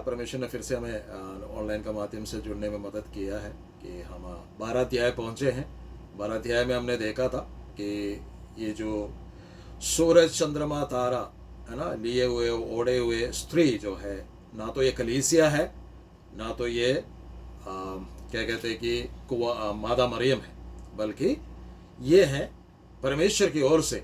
परमेश्वर ने फिर से हमें ऑनलाइन का माध्यम से जुड़ने में मदद किया है कि हम 12 अध्याय पहुँचे हैं। 12 अध्याय में हमने देखा था कि ये जो सूरज चंद्रमा तारा है ना, लिए हुए ओढ़े हुए स्त्री जो है, ना तो ये कलीसिया है, ना तो ये क्या कहते हैं कि मादा मरियम है, बल्कि ये है परमेश्वर की ओर से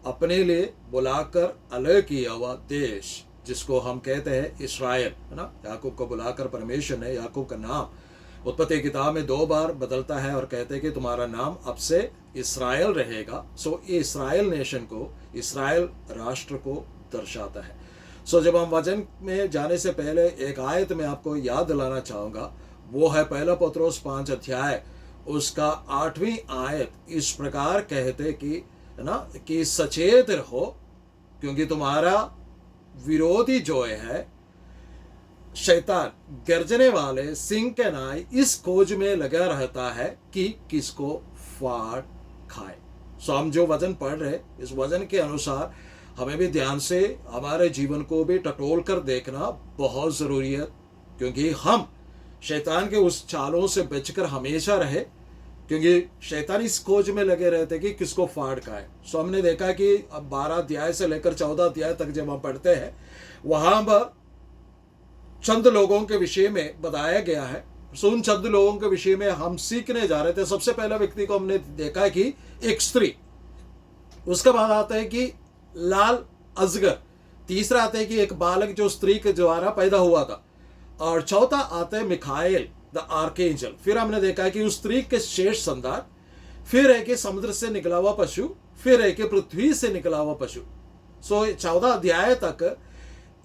अपने लिए बुलाकर अलग किया हुआ देश, जिसको हम कहते हैं इस्राएल, है ना। याकूब को बुलाकर परमेश्वर ने याकूब का नाम उत्पत्ति किताब में 2 बार बदलता है और कहते हैं कि तुम्हारा नाम अब से इस्राएल रहेगा। सो ये इस्राएल नेशन को, इस्राएल राष्ट्र को दर्शाता है। सो जब हम वचन में जाने से पहले एक आयत में आपको याद दिलाना चाहूँगा, वो है 1 पत्रोस 5 अध्याय उसका 8वीं आयत। इस प्रकार कहते कि है ना कि सचेत रहो, क्योंकि तुम्हारा विरोधी जो है शैतान गर्जने वाले सिंह के नाई इस खोज में लगा रहता है कि किसको फाड़ खाए। सो हम जो वचन पढ़ रहे, इस वचन के अनुसार हमें भी ध्यान से हमारे जीवन को भी टटोल कर देखना बहुत ज़रूरी है, क्योंकि हम शैतान के उस चालों से बचकर हमेशा रहे, क्योंकि शैतान इस खोज में लगे रहते कि किसको फाड़ खाए। सो हमने देखा कि अब 12 अध्याय से लेकर 14 अध्याय तक जब हम पढ़ते हैं, वहां पर चंद लोगों के विषय में बताया गया है। सो उन चंद लोगों के विषय में हम सीखने जा रहे थे। सबसे पहला व्यक्ति को हमने देखा कि एक स्त्री, उसके बाद आता है कि लाल अजगर, तीसरा आता है कि एक बालक जो स्त्री के द्वारा पैदा हुआ था, और चौथा आता है मिखाएल द आर्कएंजल। फिर हमने देखा है कि उस स्त्री के शेष संतान, फिर है कि समुद्र से निकला हुआ पशु, फिर है कि पृथ्वी से निकला हुआ पशु। सो 14 अध्याय तक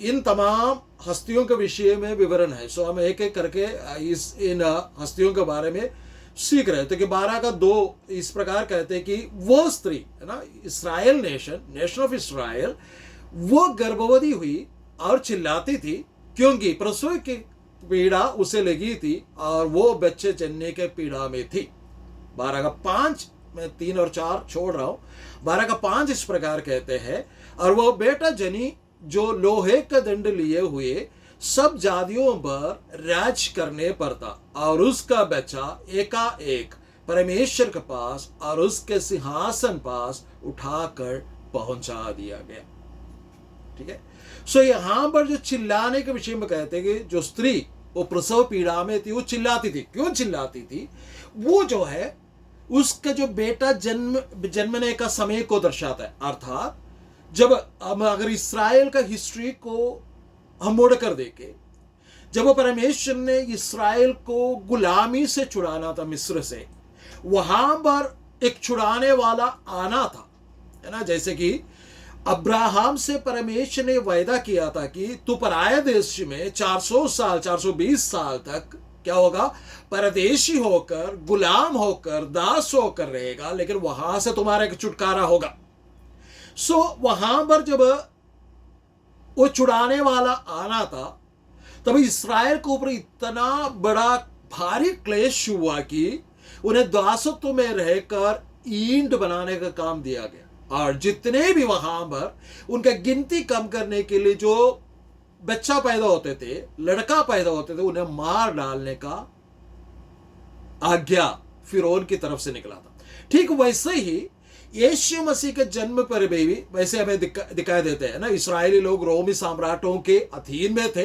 इन तमाम हस्तियों के विषय में विवरण है। सो हम एक एक करके इन हस्तियों के बारे में सीख रहे थे कि 12 का 2 इस प्रकार कहते हैं कि वो स्त्री है ना, इस्राएल नेशन ऑफ इस्राएल, वो गर्भवती हुई और चिल्लाती थी क्योंकि प्रसव की पीड़ा उसे लगी थी और वो बच्चे जनने के पीड़ा में थी। 12 का 5, मैं 3 और 4 छोड़ रहा हूं। 12 का 5 इस प्रकार कहते हैं, और वो बेटा जनी जो लोहे का दंड लिए हुए सब जातियों पर राज करने पर था, और उसका बच्चा एकाएक परमेश्वर के पास और उसके सिंहासन पास उठाकर पहुंचा दिया गया। ठीक है। सो यहां पर जो चिल्लाने के विषय में कहते हैं कि जो स्त्री वो प्रसव पीड़ा में थी, वो चिल्लाती थी। क्यों चिल्लाती थी? वो जो है उसका जो बेटा जन्मने का समय को दर्शाता है। अर्थात जब हम अगर इस्राएल का हिस्ट्री को हम मोड़ कर देखें, जब वो परमेश्वर ने इस्राएल को गुलामी से छुड़ाना था मिस्र से, वहां पर एक छुड़ाने वाला आना था, है ना। जैसे कि अब्राहम से परमेश्वर ने वायदा किया था कि तू पराया देश में 400 साल 420 साल तक क्या होगा, परदेशी होकर, गुलाम होकर, दास होकर रहेगा, लेकिन वहां से तुम्हारा एक छुटकारा होगा। सो वहां पर जब वो छुड़ाने वाला आना था, तब इस्राएल के ऊपर इतना बड़ा भारी क्लेश हुआ कि उन्हें दासत्व में रहकर ईंट बनाने का काम दिया गया, और जितने भी वहां पर उनका गिनती कम करने के लिए जो बच्चा पैदा होते थे, लड़का पैदा होते थे, उन्हें मार डालने का आज्ञा फिरौन की तरफ से निकला था। ठीक वैसे ही यीशु मसीह के जन्म पर भी वैसे हमें दिखाई देते हैं ना। इस्राएली लोग रोमी सम्राटों के अधीन में थे,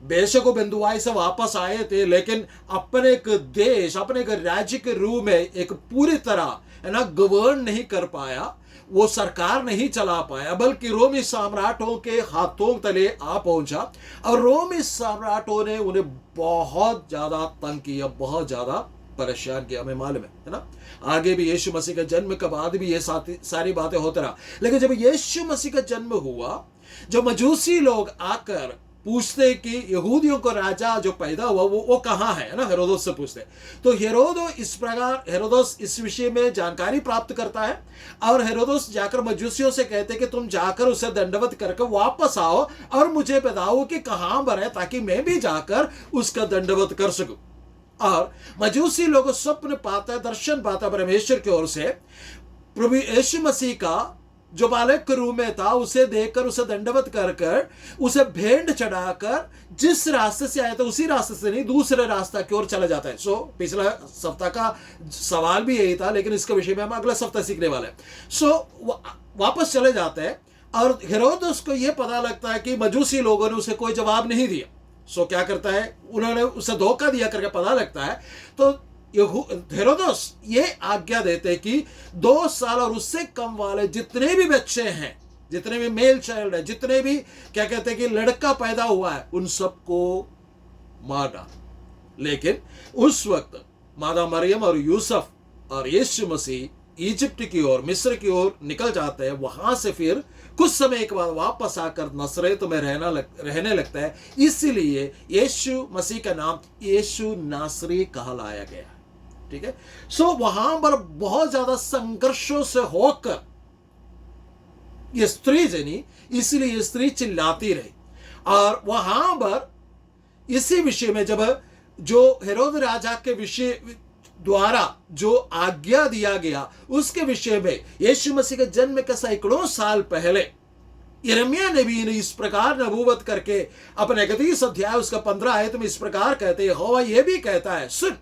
बेशक वो बंधुआई से वापस आए थे, लेकिन अपने एक देश, अपने एक राज्य के रूप में एक पूरी तरह है ना गवर्न नहीं कर पाया, वो सरकार नहीं चला पाया, बल्कि रोमी सम्राटों के हाथों तले आ पहुंचा, और रोमी सम्राटों ने उन्हें बहुत ज्यादा तंग किया, बहुत ज्यादा परेशान किया। हमें मालूम है ना, आगे भी यीशु मसीह का जन्म के बाद भी ये सारी बातें होते रहा। लेकिन जब यीशु मसीह का जन्म हुआ, जो मजूसी लोग आकर पूछते कि यहूदियों को राजा जो पैदा हुआ वो कहाँ है ना, हेरोदोस से पूछते। तो हेरोदोस इस विषय में जानकारी प्राप्त करता है, और हेरोदोस जाकर मजूसियों से कहते कि तुम जाकर उसे दंडवत करके वापस आओ और मुझे बताओ कि कहाँ पर है, ताकि मैं भी जाकर उसका दंडवत कर सकूं। और मजूसी लोग स्वप्न पाता है, दर्शन पाता है परमेश्वर की ओर से, प्रभु यीशु मसीह का जो बालक के रूप में था उसे देखकर उसे दंडवत कर कर उसे भेंट चढ़ाकर जिस रास्ते से आया था उसी रास्ते से नहीं दूसरे रास्ता की ओर चला जाता है। सो पिछला सप्ताह का सवाल भी यही था, लेकिन इसके विषय में हम अगला सप्ताह सीखने वाले हैं। सो वापस चले जाते हैं और हेरोदेस को यह पता लगता है कि मजूसी लोगों ने उसे कोई जवाब नहीं दिया। सो क्या करता है, उन्होंने उसे धोखा दिया करके पता लगता है। तो हेरोदेस ये आज्ञा देते कि 2 साल और उससे कम वाले जितने भी बच्चे हैं, जितने भी मेल चाइल्ड है, जितने भी क्या कहते हैं कि लड़का पैदा हुआ है, उन सबको मार डाल। लेकिन उस वक्त मादा मरियम और यूसुफ और यीशु मसीह इजिप्ट की ओर, मिस्र की ओर निकल जाते हैं। वहां से फिर कुछ समय के बाद वापस आकर नसरेत में रहने लगता है। इसीलिए यीशु मसीह का नाम यीशु नासरी कहलाया गया। ठीक है। सो वहां पर बहुत ज्यादा संघर्षों से होकर ये स्त्री जनी, इसलिए ये स्त्री चिल्लाती रही। और वहां पर इसी विषय में जब जो हेरोद राजा के विषय द्वारा जो आज्ञा दिया गया उसके विषय में यीशु मसीह के जन्म के सैकड़ों साल पहले यिर्मयाह नबी ने इस प्रकार नबूवत करके अपने 31 अध्याय उसका 15 आयत में इस प्रकार कहते हैं, यहोवा यह भी कहता है, सुन,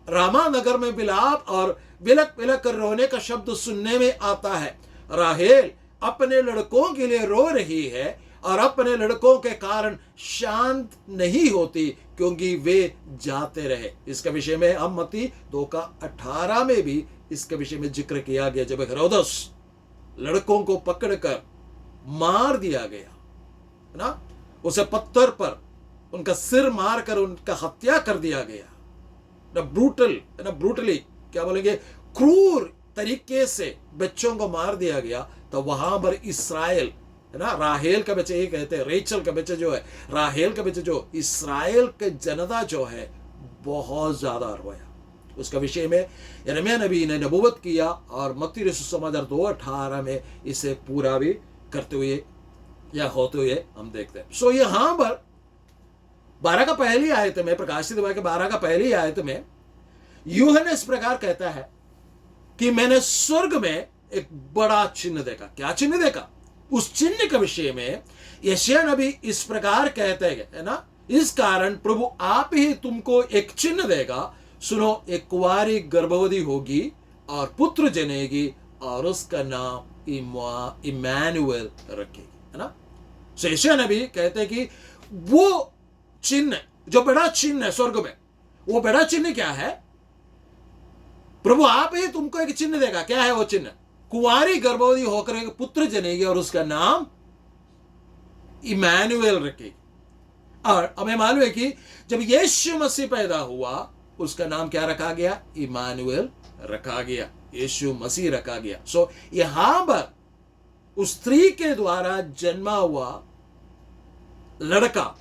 रामा नगर में बिलाप और बिलक बिलक कर रोने का शब्द सुनने में आता है। राहेल अपने लड़कों के लिए रो रही है और अपने लड़कों के कारण शांत नहीं होती, क्योंकि वे जाते रहे। इसके विषय में हम मत्ती 2:18 में भी इसके विषय में जिक्र किया गया, जब हेरोदेस लड़कों को पकड़कर मार दिया गया है ना, उसे पत्थर पर उनका सिर मारकर उनका हत्या कर दिया गया ना, ब्रूटली क्या बोलेंगे, क्रूर तरीके से बच्चों को मार दिया गया। तो वहां पर इस्राएल है ना, राहेल का बच्चे ये कहते हैं, रेचल का बच्चे जो है, राहेल का बच्चे जो इस्राएल के जनता जो है बहुत ज्यादा रोया। उसका विषय में यिर्मयाह नबी ने नबूवत किया और मत्ती रसूल समाचार 2:18 में इसे पूरा भी करते हुए या होते हुए हम देखते हैं। सो यहां पर 12 का पहली आयत में, प्रकाशित वाक्य 12 का पहली आयत में यूहन्ना इस प्रकार कहता है कि मैंने स्वर्ग में एक बड़ा चिन्ह देखा। क्या चिन्ह देखा? उस चिन्ह के विषय में यशायाह नबी इस प्रकार कहते हैं, है ना, इस कारण प्रभु आप ही तुमको एक चिन्ह देगा, सुनो, एक कुंवारी गर्भवती होगी और पुत्र जनेगी और उसका नाम इम्मानुएल रखेगी, है ना। सो यशायाह नबी कहते हैं कि वो चिन्ह, जो बड़ा चिन्ह है स्वर्ग में, वो बड़ा चिन्ह क्या है? प्रभु आप ही तुमको एक चिन्ह देगा। क्या है वो चिन्ह? कुंवारी गर्भवती होकर एक पुत्र जनेगी और उसका नाम इम्मानुएल रखेगी। और हमें मालूम है कि जब यीशु मसीह पैदा हुआ उसका नाम क्या रखा गया? इम्मानुएल रखा गया, यीशु मसीह रखा गया। सो यहां पर उस स्त्री के द्वारा जन्मा हुआ लड़का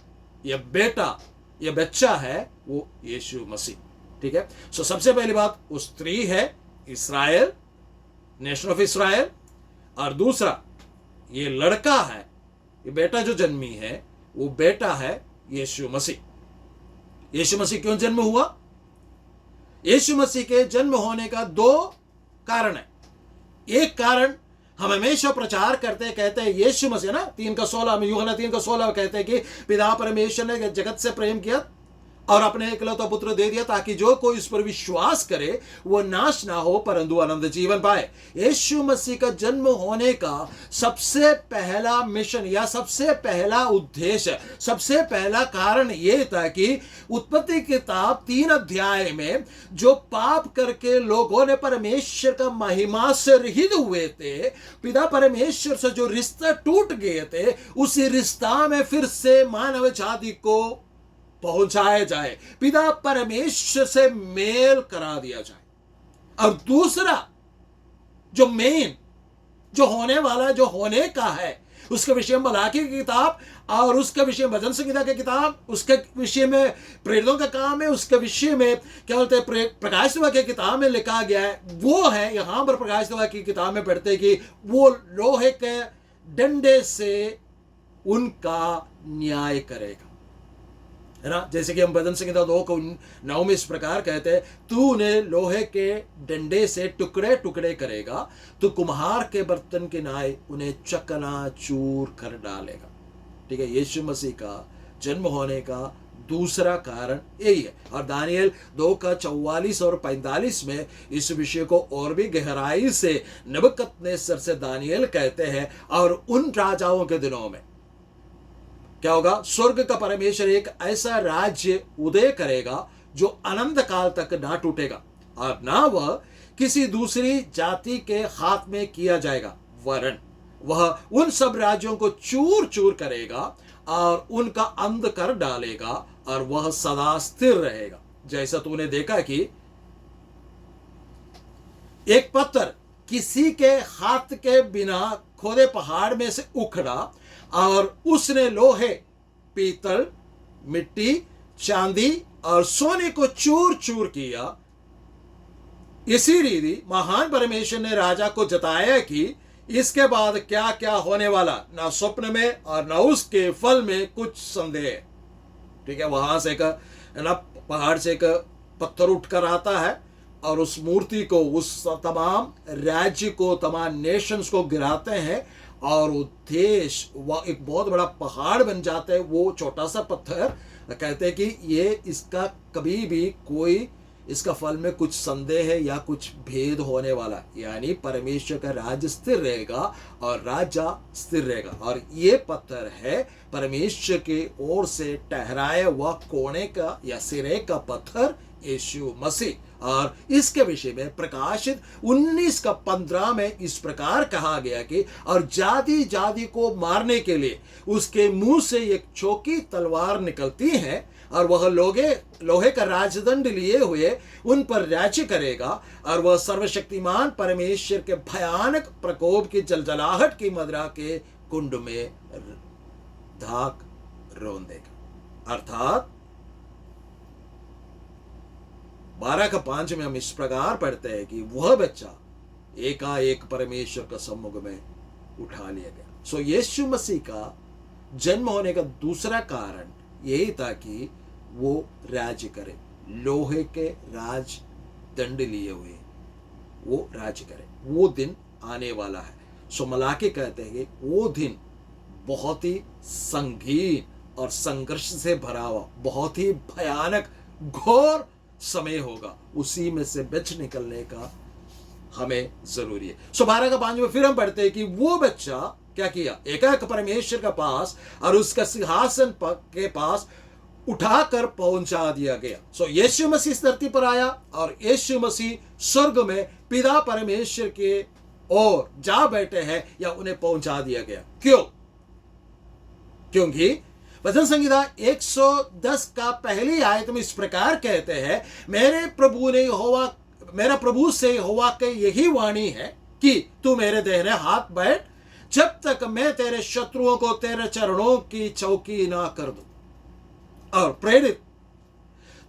या बेटा या बच्चा है वो यीशु मसीह। ठीक है। सो सबसे पहली बात, वो स्त्री है इस्राएल, नेशन ऑफ इस्राएल, और दूसरा ये लड़का है, ये बेटा जो जन्मी है वो बेटा है यीशु मसीह। यीशु मसीह क्यों जन्म हुआ? यीशु मसीह के जन्म होने का 2 कारण है। एक कारण हम हमेशा प्रचार करते हैं, कहते हैं यीशु मसीह ना 3:16 में, यूहन्ना 3:16 में कहते हैं कि पिता परमेश्वर ने जगत से प्रेम किया और अपने इकलौता पुत्र दे दिया ताकि जो कोई इस पर विश्वास करे वो नाश ना हो परंतु अनंत जीवन पाए। यीशु मसीह का जन्म होने का सबसे पहला मिशन या सबसे पहला उद्देश्य, सबसे पहला कारण यह था कि उत्पत्ति किताब 3 अध्याय में जो पाप करके लोगों ने परमेश्वर का महिमा से रहित हुए थे, पिता परमेश्वर से जो रिश्ता टूट गए थे, उसी रिश्ता में फिर से मानव जाति को पहुंचाया जाए, पिता परमेश्वर से मेल करा दिया जाए। और दूसरा जो मेन जो होने वाला, जो होने का है, उसके विषय में मलाकी की किताब और उसके विषय में भजन संहिता की किताब, उसके विषय में प्रेरितों का काम है, उसके विषय में क्या बोलते हैं प्रकाशित वाक्य की किताब में लिखा गया है, वो है यहां पर प्रकाशित वाक्य की किताब में पढ़ते कि वो लोहे के डंडे से उनका न्याय करेगा। है ना। जैसे कि हम भजन संहिता 2:9 में इस प्रकार कहते हैं, तू उन्हें लोहे के डंडे से टुकड़े टुकड़े करेगा, तो कुम्हार के बर्तन के नाय उन्हें चकनाचूर कर डालेगा। ठीक है, यीशु मसीह का जन्म होने का दूसरा कारण यही है। और दानियल 2:44 और 45 में इस विषय को और भी गहराई से नबूकदनेस्सर से दानियल कहते हैं। और उन राजाओं के दिनों में क्या होगा, स्वर्ग का परमेश्वर एक ऐसा राज्य उदय करेगा जो अनंत काल तक ना टूटेगा और ना वह किसी दूसरी जाति के हाथ में किया जाएगा, वरन वह उन सब राज्यों को चूर चूर करेगा और उनका अंत कर डालेगा और वह सदा स्थिर रहेगा। जैसा तूने देखा कि एक पत्थर किसी के हाथ के बिना खोदे पहाड़ में से उखड़ा और उसने लोहे, पीतल, मिट्टी, चांदी और सोने को चूर चूर किया, इसी रीति महान परमेश्वर ने राजा को जताया कि इसके बाद क्या क्या होने वाला, ना स्वप्न में और ना उसके फल में कुछ संदेह। ठीक है, वहां से एक ना पहाड़ से एक पत्थर उठकर आता है और उस मूर्ति को, उस तमाम राज्य को, तमाम नेशंस को गिराते हैं और वो देश वह एक बहुत बड़ा पहाड़ बन जाता है। वो छोटा सा पत्थर कहते हैं कि ये इसका कभी भी कोई इसका फल में कुछ संदेह है या कुछ भेद होने वाला, यानी परमेश्वर का राज्य स्थिर रहेगा और राजा स्थिर रहेगा। और ये पत्थर है परमेश्वर के ओर से ठहराया हुआ कोने का या सिरे का पत्थर, यीशु मसीह। और इसके विषय में प्रकाशित 19:15 में इस प्रकार कहा गया कि और जाति जाति को मारने के लिए उसके मुंह से एक चौकी तलवार निकलती है और वह लोहे का राजदंड लिए हुए उन पर राज्य करेगा और वह सर्वशक्तिमान परमेश्वर के भयानक प्रकोप की जलजलाहट की मदिरा के कुंड में धाक रोन देगा। अर्थात 12:5 में हम इस प्रकार पढ़ते हैं कि वह बच्चा एकाएक परमेश्वर का सम्मुख में उठा लिया गया। सो यीशु मसीह का जन्म होने का दूसरा कारण यही था कि वो राज्य करे, लोहे के राज दंड लिए हुए वो राज्य करे। वो दिन आने वाला है। सो मलाकी कहते हैं कि वो दिन बहुत ही संगीन और संघर्ष से भरा हुआ, बहुत ही भयानक घोर समय होगा। उसी में से बच निकलने का हमें जरूरी है। सो 12:5 में फिर हम पढ़ते हैं कि वो बच्चा क्या किया, एकाएक परमेश्वर के पास और उसका सिंहासन के पास उठाकर पहुंचा दिया गया। सो यीशु मसीह इस धरती पर आया और यीशु मसीह स्वर्ग में पिता परमेश्वर के ओर जा बैठे हैं या उन्हें पहुंचा दिया गया। क्यों? क्योंकि भजन संहिता 110 का पहली आयत में इस प्रकार कहते हैं, मेरा प्रभु से यहोवा के यही वाणी है कि तू मेरे दाहिने हाथ बैठ जब तक मैं तेरे शत्रुओं को तेरे चरणों की चौकी ना कर दूं। और प्रेरित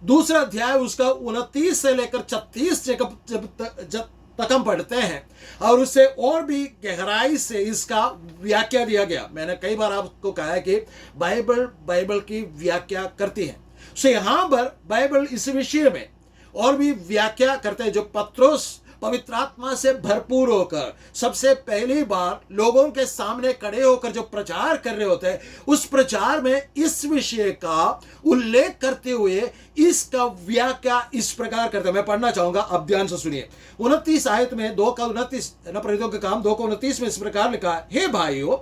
दूसरा अध्याय उसका 29 से लेकर 36 जब तक हम पढ़ते हैं और उसे और भी गहराई से इसका व्याख्या दिया गया। मैंने कई बार आपको कहा है कि बाइबल की व्याख्या करती है। सो यहां पर बाइबल इस विषय में और भी व्याख्या करते हैं। जो पत्रोस पवित्र आत्मा से भरपूर होकर सबसे पहली बार लोगों के सामने खड़े होकर जो प्रचार कर रहे होते हैं, उस प्रचार में इस विषय का उल्लेख करते हुए इसका व्याख्या इस प्रकार करते हैं। मैं पढ़ना चाहूंगा, अब ध्यान से सुनिए। 29 आयत में 2:29 प्रेरितों के काम 2:29 में इस प्रकार लिखा, हे भाइयों,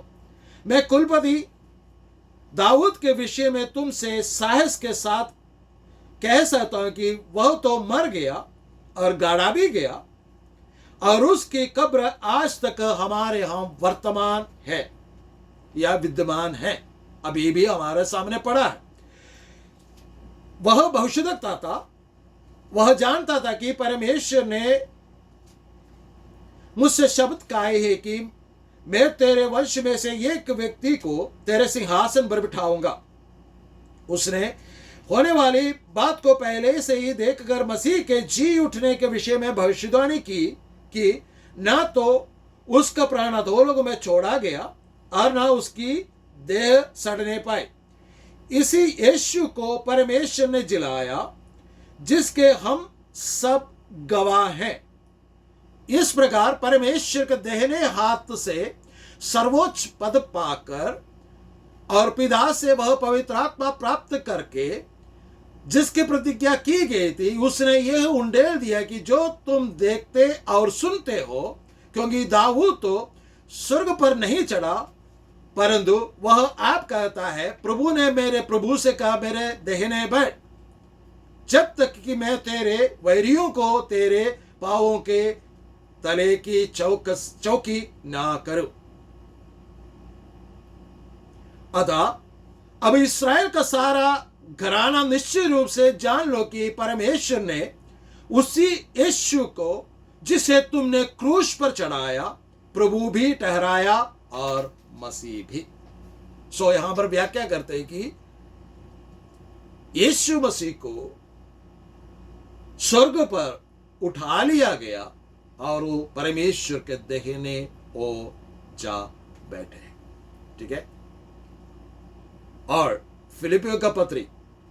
मैं कुलपति दाऊद के विषय में तुमसे साहस के साथ कह सकता हूं कि वह तो मर गया और गाड़ा भी गया और उसकी कब्र आज तक हमारे यहां वर्तमान है या विद्यमान है, अभी भी हमारे सामने पड़ा है। वह भविष्यद्वक्ता था, वह जानता था कि परमेश्वर ने मुझसे शब्द कहे हैं कि मैं तेरे वंश में से एक व्यक्ति को तेरे सिंहासन पर बिठाऊंगा। उसने होने वाली बात को पहले से ही देखकर मसीह के जी उठने के विषय में भविष्यवाणी की कि ना तो उसका प्राण अधोलोक में छोड़ा गया और ना उसकी देह सड़ने पाए। इसी यीशु को परमेश्वर ने जिलाया, जिसके हम सब गवाह हैं। इस प्रकार परमेश्वर के दाहिने हाथ से सर्वोच्च पद पाकर और पिता से वह पवित्र आत्मा प्राप्त करके जिसकी प्रतिज्ञा की गई थी, उसने यह उंडेल दिया कि जो तुम देखते और सुनते हो, क्योंकि दाऊद तो स्वर्ग पर नहीं चढ़ा, परंतु वह आप कहता है, प्रभु ने मेरे प्रभु से कहा, मेरे दाहिने बैठ, जब तक कि मैं तेरे वैरियों को तेरे पांवों के तले की चौकी ना करूं। अतः अब इस्राएल का सारा घराना निश्चित रूप से जान लो कि परमेश्वर ने उसी यीशु को जिसे तुमने क्रूस पर चढ़ाया प्रभु भी ठहराया और मसीह भी। सो यहां पर व्याख्या करते हैं कि यीशु मसीह को स्वर्ग पर उठा लिया गया और वो परमेश्वर के दाहिने ओर जा बैठे। ठीक है। और फिलिपियों का पत्री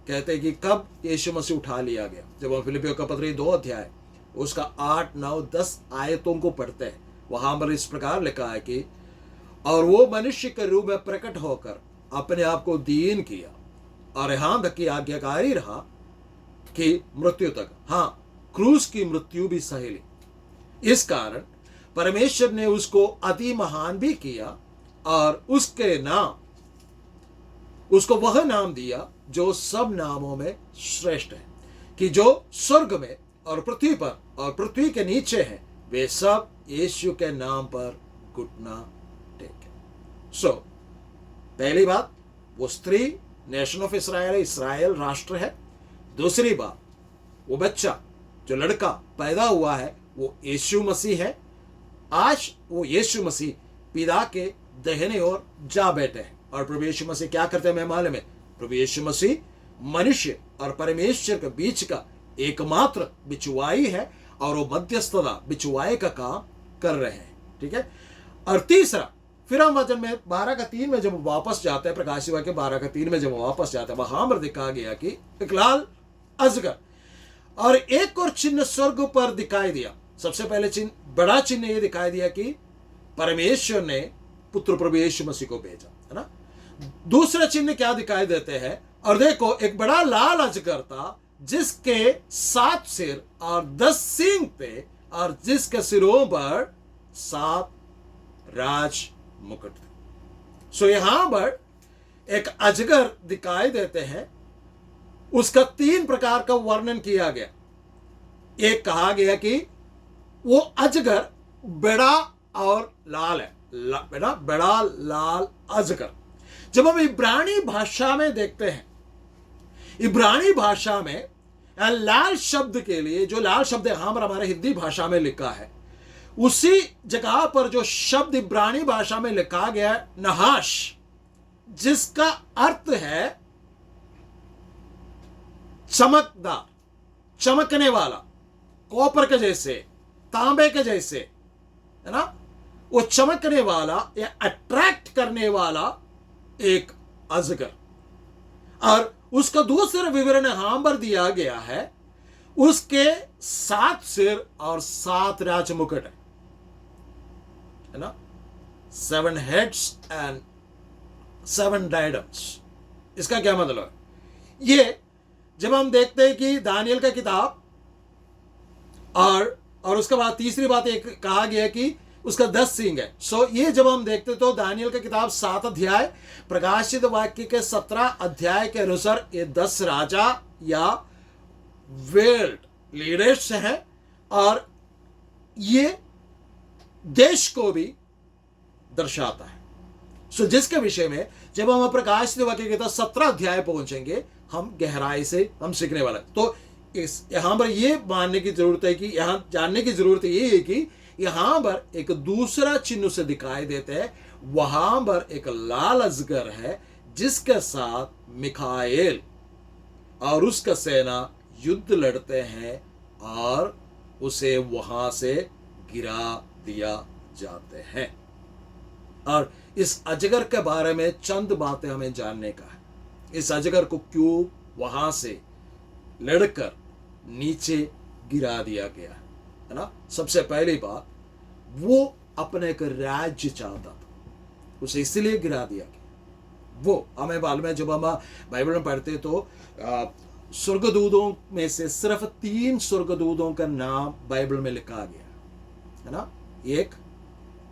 कहते हैं कि कब यीशु मसीह उठा लिया गया। जब हम फिलिपियों का पत्री 2 अध्याय उसका 8, 9, 10 आयतों को पढ़ते हैं, वहां पर इस प्रकार लिखा है कि और वो मनुष्य के रूप में प्रकट होकर अपने आप को दीन किया और यहां तक की आज्ञाकारी रहा कि मृत्यु तक, हाँ, क्रूस की मृत्यु भी सह ली। इस कारण परमेश्वर ने उसको अति महान भी किया और उसको वह नाम दिया जो सब नामों में श्रेष्ठ है, कि जो स्वर्ग में और पृथ्वी पर और पृथ्वी के नीचे हैं, वे सब यीशु के नाम पर घुटना टेके। सो पहली बात, वो स्त्री नेशन ऑफ इस्राएल है, इस्राएल राष्ट्र है। दूसरी बात, वो बच्चा जो लड़का पैदा हुआ है वो यीशु मसीह है। आज वो यीशु मसीह पिता के दाहिने ओर जा बैठे हैं। और प्रभु यीशु मसीह क्या करते हैं, मैं मालूम है, प्रभु यीशु मसीह मनुष्य और परमेश्वर के बीच का एकमात्र बिचवाई है और वो मध्यस्थता बिचवाई का काम कर रहे हैं। ठीक है। और तीसरा, फिर हम वचन में 12:3 में जब वापस जाते हैं, प्रकाशित वाक्य 12:3 में जब वापस जाते हैं, वहां पर दिखा गया कि एक लाल अजगर और एक और चिन्ह स्वर्ग पर दिखाई दिया। सबसे पहले चिन्ह, बड़ा चिन्ह यह दिखाई दिया कि परमेश्वर ने पुत्र प्रभु यीशु मसीह को भेजा, है ना। दूसरा चिन्ह क्या दिखाई देते हैं, और देखो एक बड़ा लाल अजगर था जिसके 7 सिर और 10 सींग थे और जिसके सिरों पर 7 राज मुकुट थे। सो यहां पर एक अजगर दिखाई देते हैं, उसका 3 प्रकार का वर्णन किया गया। एक कहा गया कि वो अजगर बड़ा और लाल है, बड़ा लाल अजगर। जब हम इब्रानी भाषा में देखते हैं, इब्रानी भाषा में लाल शब्द के लिए जो लाल शब्द यहां पर हमारे हिंदी भाषा में लिखा है, उसी जगह पर जो शब्द इब्रानी भाषा में लिखा गया है नहाश, जिसका अर्थ है चमकदार, चमकने वाला, कॉपर के जैसे, तांबे के जैसे, है ना, वो चमकने वाला या अट्रैक्ट करने वाला एक अजगर। और उसका दूसरा विवरण यहां पर दिया गया है, उसके 7 सिर और 7 राज मुकुट है ना, 7 हेड्स एंड 7 डायडम्स। इसका क्या मतलब है? ये जब हम देखते हैं कि दानियल का किताब और उसके बाद तीसरी बात एक कहा गया कि उसका 10 सींग है। सो ये जब हम देखते तो दानियल का किताब 7 अध्याय, प्रकाशित वाक्य के 17 अध्याय के अनुसार ये 10 राजा या वर्ल्ड लीडर्स हैं और ये देश को भी दर्शाता है। सो जिसके विषय में जब हम प्रकाशित वाक्य के 17 अध्याय पहुंचेंगे, हम गहराई से हम सीखने वाले। तो इस यहां पर ये मानने की जरूरत है कि यहां जानने की जरूरत ये है कि यहां पर एक दूसरा चिन्ह से दिखाई देते हैं, वहां पर एक लाल अजगर है जिसके साथ मिखाएल और उसका सेना युद्ध लड़ते हैं और उसे वहां से गिरा दिया जाते हैं। और इस अजगर के बारे में चंद बातें हमें जानने का है। इस अजगर को क्यों वहां से लड़कर नीचे गिरा दिया गया है ना। सबसे पहली बात, वो अपने एक राज्य चाहता था, उसे इसलिए गिरा दिया गया। वो हमें मालूम है, जब हम बाइबल में पढ़ते तो स्वर्गदूतों में से सिर्फ 3 स्वर्गदूतों का नाम बाइबल में लिखा गया है ना। एक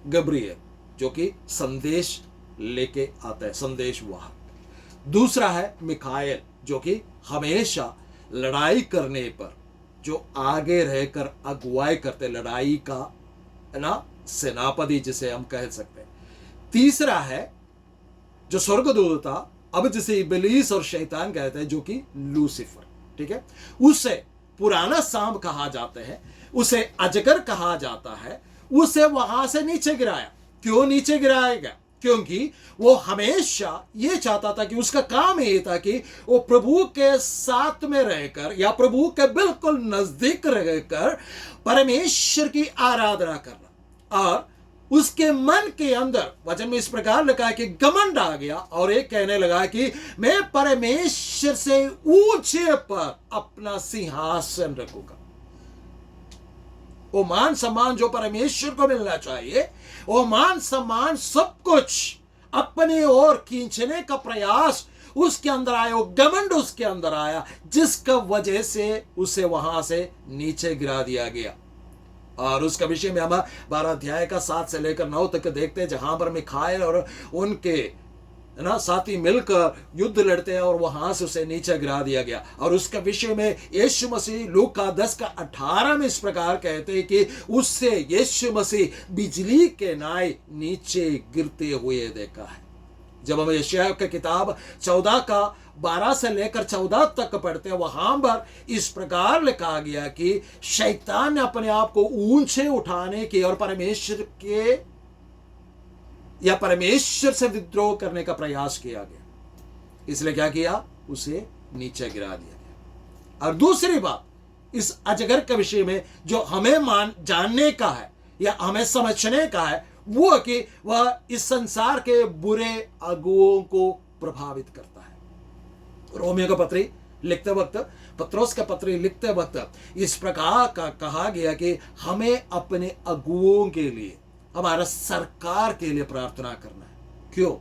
गब्रियल जो कि संदेश लेके आता है, संदेश वाहक। दूसरा है मिखाएल जो कि हमेशा लड़ाई करने पर जो आगे रहकर अगुवाई करते, लड़ाई का है ना सेनापति जिसे हम कह सकते हैं। तीसरा है जो स्वर्गदूत था, अब जिसे इब्लीस और शैतान कहते हैं, जो कि लूसीफर, ठीक है। उसे पुराना सांप कहा जाता है, उसे अजगर कहा जाता है। उसे वहां से नीचे गिराया। क्यों नीचे गिराएगा? क्योंकि वो हमेशा ये चाहता था कि उसका काम ये था कि वो प्रभु के साथ में रहकर या प्रभु के बिल्कुल नजदीक रहकर परमेश्वर की आराधना करना। और उसके मन के अंदर वचन में इस प्रकार लिखा है कि घमंड आ गया और एक कहने लगा कि मैं परमेश्वर से ऊंचे पर अपना सिंहासन रखूंगा। वो मान सम्मान जो परमेश्वर को मिलना चाहिए, वो मान सम्मान सब कुछ अपने ओर खींचने का प्रयास उसके अंदर आया, वो घमंड उसके अंदर आया, जिसका वजह से उसे वहां से नीचे गिरा दिया गया। और उसका विषय में हम 12 अध्याय का 7 से लेकर 9 तक देखते हैं, जहां पर मिखाएल और उनके ना साथी मिलकर युद्ध लड़ते हैं और वहां से उसे नीचे गिरा दिया गया। और उसका विषय में यीशु मसीह लूका 10:18 में इस प्रकार कहते हैं कि उससे यीशु मसीह बिजली के नाई नीचे गिरते हुए देखा है। जब हम यशायाह की किताब 14:12 से लेकर 14 तक पढ़ते हैं, वहां पर इस प्रकार लिखा गया कि शैतान ने अपने आप को ऊंचे उठाने की और परमेश्वर के या परमेश्वर से विद्रोह करने का प्रयास किया गया। इसलिए क्या किया? उसे नीचे गिरा दिया गया। और दूसरी बात इस अजगर के विषय में जो हमें जानने का है या हमें समझने का है, वो कि वह इस संसार के बुरे अगुओं को प्रभावित करता है। रोमियो का पत्री लिखते वक्त, पत्रोस का पत्री लिखते वक्त इस प्रकार का कहा गया कि हमें अपने अगुओं के लिए, हमारा सरकार के लिए प्रार्थना करना है। क्यों?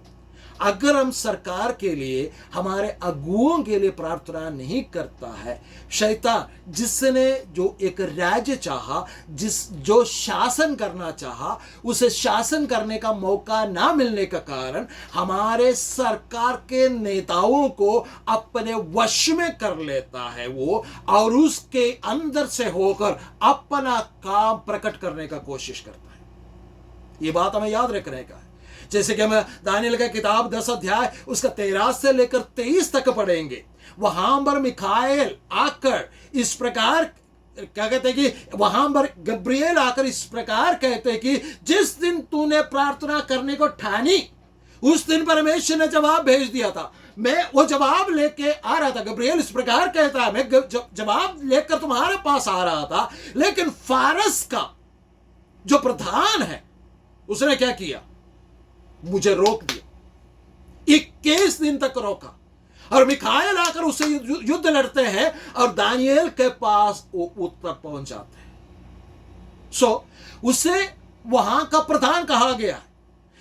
अगर हम सरकार के लिए, हमारे अगुओं के लिए प्रार्थना नहीं करता है, शैतान जिसने जो एक राज्य चाहा, जो शासन करना चाहा, उसे शासन करने का मौका ना मिलने का कारण हमारे सरकार के नेताओं को अपने वश में कर लेता है वो, और उसके अंदर से होकर अपना काम प्रकट करने का कोशिश करता है। ये बात हमें याद रखने का है। जैसे कि हम दानियल का किताब 10 अध्याय उसका 13 से लेकर 23 तक पढ़ेंगे, वहां पर मिखाएल आकर इस प्रकार क्या कहते हैं कि वहां पर गब्रिएल आकर इस प्रकार कहते हैं कि जिस दिन तूने प्रार्थना करने को ठानी, उस दिन परमेश्वर ने जवाब भेज दिया था। मैं वो जवाब लेके आ रहा था। गब्रिएल इस प्रकार कहता है, मैं जवाब लेकर तुम्हारे पास आ रहा था, लेकिन फारस का जो प्रधान है उसने क्या किया? मुझे रोक दिया। 21 दिन तक रोका। और मिखाएल आकर उससे युद्ध लड़ते हैं और दानियेल के पास वो उत्तर पहुंच जाते हैं। उसे वहां का प्रधान कहा गया।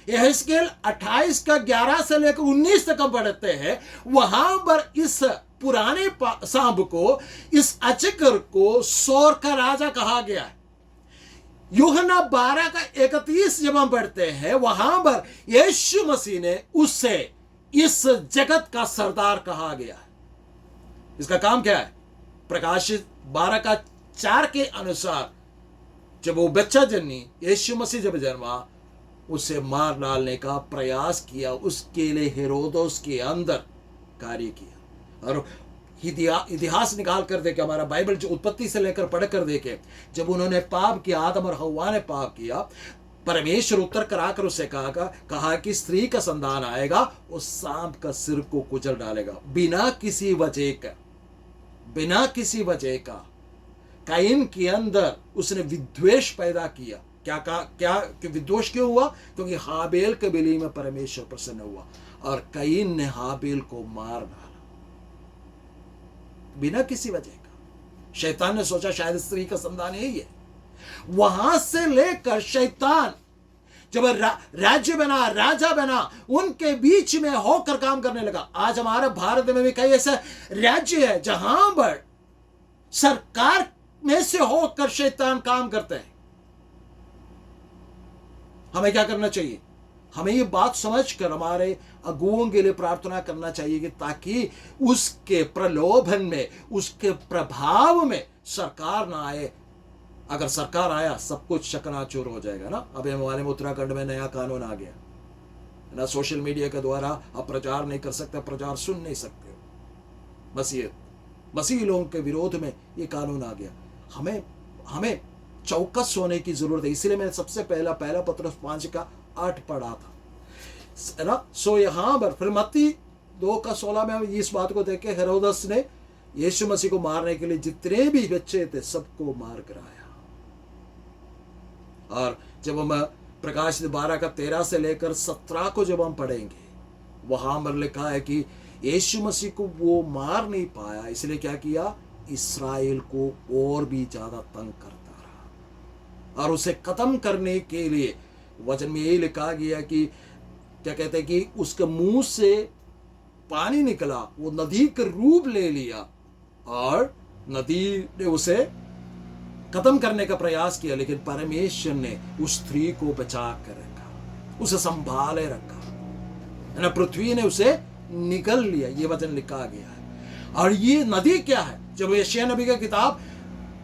यहेजकेल 28 का 11 से लेकर 19 तक हम पढ़ते हैं, वहां पर इस पुराने सांप को, इस अजगर को सोर का राजा कहा गया है। यूहन्ना 12 का 31 जब हम पढ़ते हैं, वहां पर यीशु मसीह ने उससे इस जगत का सरदार कहा गया है। इसका काम क्या है? प्रकाशित 12 का 4 के अनुसार जब वो बच्चा जन्मी, यीशु मसीह जब जन्मा, उसे मार डालने का प्रयास किया, उसके लिए हेरोदोस के अंदर कार्य किया। और इतिहास निकाल कर देखे, हमारा बाइबल जो उत्पत्ति से लेकर पढ़ कर देखे, जब उन्होंने पाप किया, आदम और हव्वा ने पाप किया, परमेश्वर उत्तर कराकर उसे कहा कि स्त्री का संतान आएगा, उस सांप का सिर को कुचल डालेगा। बिना किसी वजह का काइन के अंदर उसने विद्वेष पैदा किया। क्या विद्वेष क्यों हुआ? क्योंकि हाबेल के बलि में परमेश्वर प्रसन्न हुआ और काइन ने हाबेल को मार डाला। बिना किसी वजह का। शैतान ने सोचा शायद स्त्री का संतान यही है। वहां से लेकर शैतान जब राज्य बना, राजा बना, उनके बीच में होकर काम करने लगा। आज हमारे भारत में भी कई ऐसे राज्य है जहां पर सरकार में से होकर शैतान काम करते हैं। हमें क्या करना चाहिए? हमें ये बात समझकर हमारे अगुओं के लिए प्रार्थना करना चाहिए कि ताकि उसके प्रलोभन में, उसके प्रभाव में सरकार ना आए। अगर सरकार आया सब कुछ चकनाचूर हो जाएगा ना। अभी हमारे में उत्तराखंड में नया कानून आ गया ना, सोशल मीडिया के द्वारा आप प्रचार नहीं कर सकते, प्रचार सुन नहीं सकते। मसीह लोगों के विरोध में ये कानून आ गया। हमें चौकस होने की जरूरत है। इसलिए मैंने सबसे पहला पत्रस 5:8 पढ़ा था, है ना। सो यहां पर फिर मत्ती 2:16 में हम इस बात को देख के हेरोदस ने यीशु मसीह को मारने के लिए जितने भी बच्चे थे सबको मार गिराया। और जब हम प्रकाशित 12:13 से लेकर 17 को जब हम पढ़ेंगे, वहां पर लिखा है कि यीशु मसीह को वो मार नहीं पाया, इसलिए क्या किया? इस्राएल को और भी ज्यादा तंग करता रहा। और उसे खत्म करने के लिए वचन में यही लिखा गया कि क्या कहते हैं कि उसके मुंह से पानी निकला, वो नदी का रूप ले लिया और नदी ने उसे खत्म करने का प्रयास किया। लेकिन परमेश्वर ने उस स्त्री को बचा कर रखा, उसे संभाले रखा, है ना। पृथ्वी ने उसे निकल लिया, ये वचन लिखा गया है। और ये नदी क्या है? जब यशायाह नबी का किताब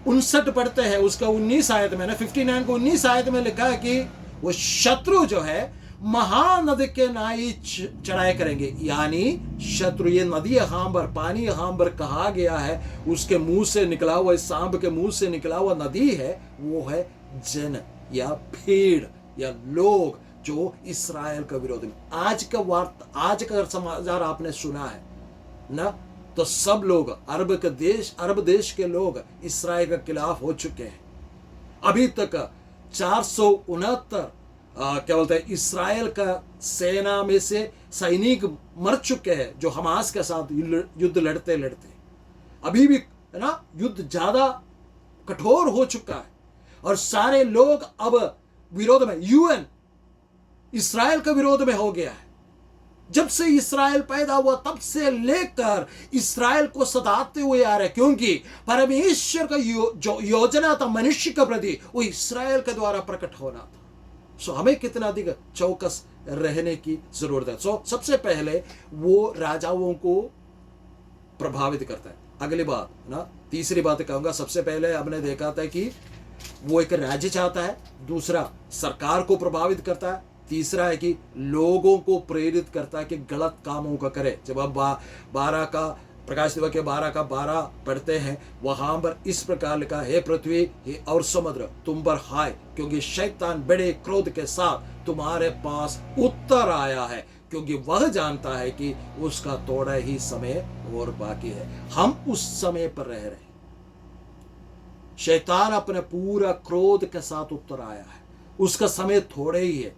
59 पढ़ते हैं, उसका 19 आयत में ना 59 को 19 आयत में लिखा है कि वो शत्रु जो है महानदी के नाई चढ़ाई करेंगे। यानी शत्रु, ये नदी यहां पर, पानी यहां पर कहा गया है, उसके मुंह से निकला हुआ, इस सांप के मुंह से निकला हुआ नदी है, वो है जन या भीड़ या लोग जो इस्राएल का विरोध में। आज का समाचार आपने सुना है ना, तो सब लोग अरब देश के लोग इस्राएल के खिलाफ हो चुके हैं। अभी तक 469 क्या बोलते हैं इस्राएल का सेना में से सैनिक मर चुके हैं, जो हमास के साथ युद्ध लड़ते लड़ते। अभी भी है ना, युद्ध ज्यादा कठोर हो चुका है और सारे लोग अब विरोध में, यूएन इस्राएल के विरोध में हो गया है। जब से इस्राएल पैदा हुआ तब से लेकर इस्राएल को सताते हुए आ रहे, क्योंकि परमेश्वर का जो योजना था मनुष्य के प्रति, वो इस्राएल के द्वारा प्रकट होना था। सो हमें कितना अधिक चौकस रहने की जरूरत है। सो सबसे पहले वो राजाओं को प्रभावित करता है। अगली बात ना, तीसरी बात कहूंगा, सबसे पहले हमने देखा था कि वो एक राज्य चाहता है, दूसरा सरकार को प्रभावित करता है, तीसरा है कि लोगों को प्रेरित करता है कि गलत कामों का करे। जब आप 12 का प्रकाशित वाक्य 12:12 पढ़ते हैं, वहां पर इस प्रकार लिखा, हे पृथ्वी हे और समुद्र तुम पर हाय, क्योंकि शैतान बड़े क्रोध के साथ तुम्हारे पास उतर आया है, क्योंकि वह जानता है कि उसका थोड़ा ही समय और बाकी है। हम उस समय पर रह रहे हैं। शैतान अपने पूरा क्रोध के साथ उतर आया है, उसका समय थोड़े ही है।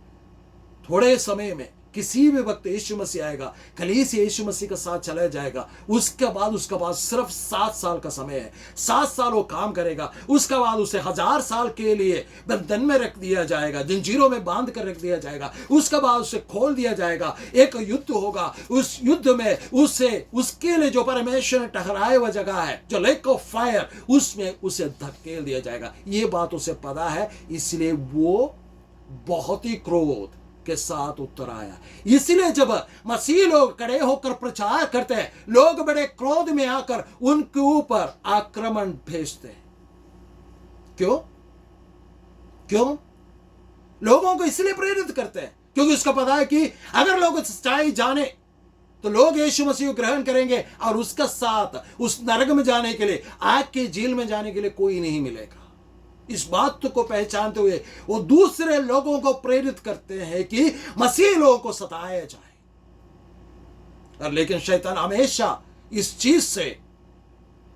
थोड़े समय में किसी भी वक्त यीशु मसीह आएगा, कलीसिया यीशु मसीह के साथ चला जाएगा। उसके बाद सिर्फ 7 साल का समय है। 7 साल वो काम करेगा, उसके बाद उसे 1000 साल के लिए बंधन में रख दिया जाएगा, जंजीरों में बांध कर रख दिया जाएगा। उसके बाद उसे खोल दिया जाएगा, एक युद्ध होगा। उस युद्ध में उसके लिए जो परमेश्वर ने ठहराया हुआ जगह है, जो लेक ऑफ फायर, उसमें उसे धकेल दिया जाएगा। ये बात उसे पता है, इसलिए वो बहुत ही क्रोध के साथ उत्तर आया। इसलिए जब मसीह लोग खड़े होकर प्रचार करते हैं, लोग बड़े क्रोध में आकर उनके ऊपर आक्रमण भेजते हैं। क्यों लोगों को इसलिए प्रेरित करते हैं क्योंकि उसका पता है कि अगर लोग सच्चाई जाने तो लोग यीशु मसीह को ग्रहण करेंगे और उसका साथ उस नरक में जाने के लिए, आग के जेल में जाने के लिए कोई नहीं मिलेगा। इस बात को पहचानते हुए वो दूसरे लोगों को प्रेरित करते हैं कि मसीह लोगों को सताया जाए। और लेकिन शैतान हमेशा इस चीज से